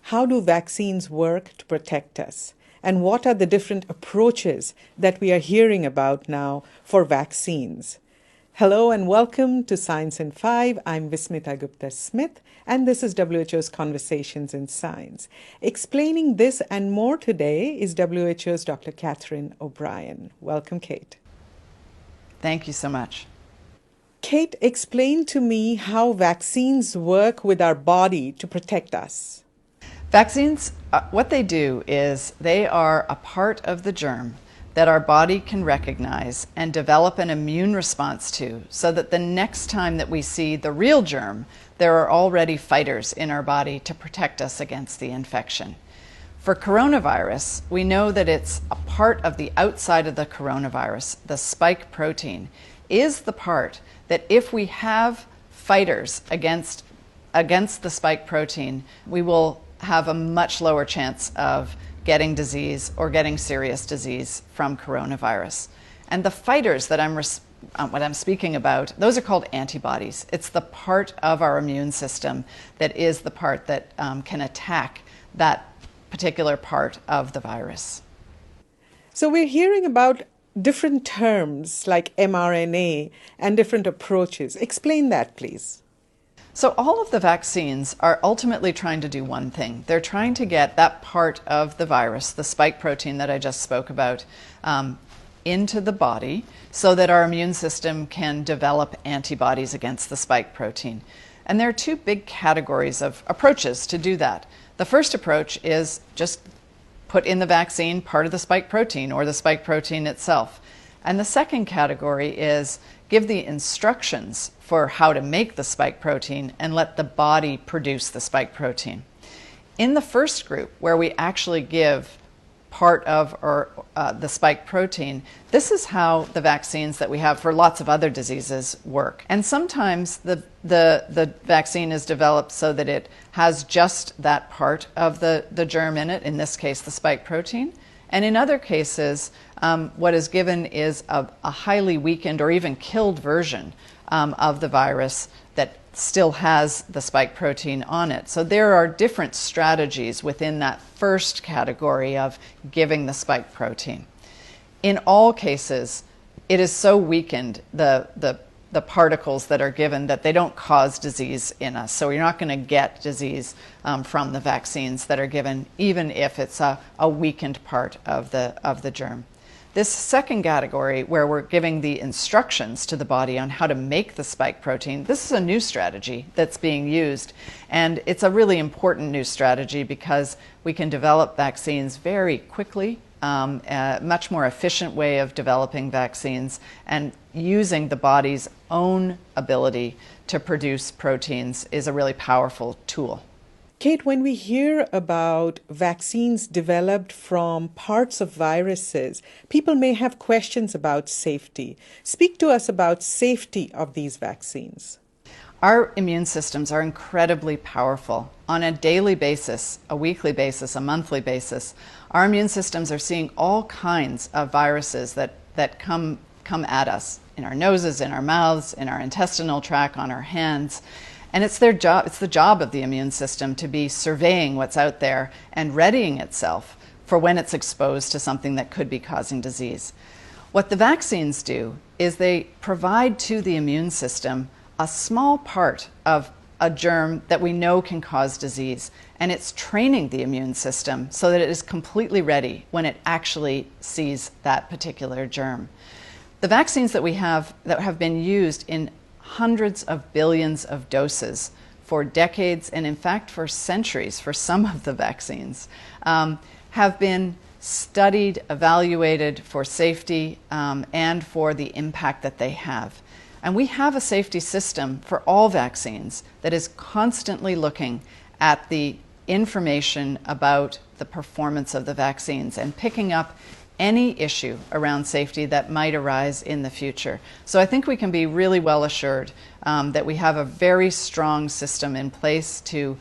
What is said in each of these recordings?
how do vaccines work to protect us? And what are the different approaches that we are hearing about now for vaccines? Hello and welcome to Science in 5. I'm Vismita Gupta-Smith, and this is WHO's Conversations in Science. Explaining this and more today is WHO's Dr. Katherine O'Brien. Welcome, Kate. Thank you so much. Kate, explain to me how vaccines work with our body to protect us. Vaccines, what they do is they are a part of the germ that our body can recognize and develop an immune response to, so that the next time that we see the real germ, there are already fighters in our body to protect us against the infection. For coronavirus, we know that it's a part of the outside of the coronavirus. The spike protein is the part that if we have fighters against the spike protein, we will have a much lower chance of getting disease or getting serious disease from coronavirus. And the fighters that what I'm speaking about, those are called antibodies. It's the part of our immune system that is the part that can attack that particular part of the virus. So we're hearing about different terms like mRNA and different approaches. Explain that, please. So all of the vaccines are ultimately trying to do one thing. They're trying to get that part of the virus, the spike protein that I just spoke about, into the body so that our immune system can develop antibodies against the spike protein. And there are two big categories of approaches to do that. The first approach is just put in the vaccine part of the spike protein or the spike protein itself. And the second category is give the instructions for how to make the spike protein and let the body produce the spike protein. In the first group, where we actually give part of the spike protein, this is how the vaccines that we have for lots of other diseases work. And sometimes the vaccine is developed so that it has just that part of the germ in it, in this case the spike protein. And in other cases, what is given is a highly weakened or even killed version of the virus that still has the spike protein on it. So there are different strategies within that first category of giving the spike protein. In all cases, it is so weakened, the particles that are given, that they don't cause disease in us. So you're not going to get disease from the vaccines that are given, even if it's a weakened part of the germ. This second category, where we're giving the instructions to the body on how to make the spike protein, this is a new strategy that's being used. And it's a really important new strategy because we can develop vaccines very quickly, a much more efficient way of developing vaccines and using the body's own ability to produce proteins is a really powerful tool. Kate, when we hear about vaccines developed from parts of viruses, people may have questions about safety. Speak to us about safety of these vaccines. Our immune systems are incredibly powerful. On a daily basis, a weekly basis, a monthly basis, our immune systems are seeing all kinds of viruses that come at us in our noses, in our mouths, in our intestinal tract, on our hands. And it's their job, it's the job of the immune system to be surveying what's out there and readying itself for when it's exposed to something that could be causing disease. What the vaccines do is they provide to the immune system a small part of a germ that we know can cause disease. And it's training the immune system so that it is completely ready when it actually sees that particular germ. The vaccines that we have that have been used in hundreds of billions of doses for decades, and in fact for centuries for some of the vaccines, have been studied, evaluated for safety and for the impact that they have. And we have a safety system for all vaccines that is constantly looking at the information about the performance of the vaccines and picking up any issue around safety that might arise in the future. So I think we can be really well assured that we have a very strong system in place to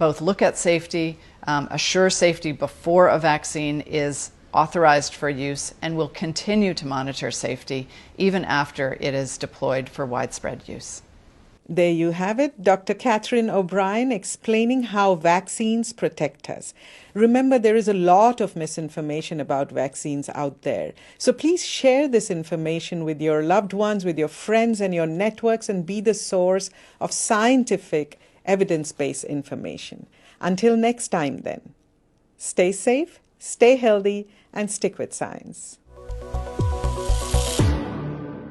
both look at safety, assure safety before a vaccine is authorized for use, and will continue to monitor safety even after it is deployed for widespread use. There you have it, Dr. Katherine O'Brien explaining how vaccines protect us. Remember, there is a lot of misinformation about vaccines out there. So please share this information with your loved ones, with your friends and your networks, and be the source of scientific, evidence-based information. Until next time then, stay safe, stay healthy, and stick with science.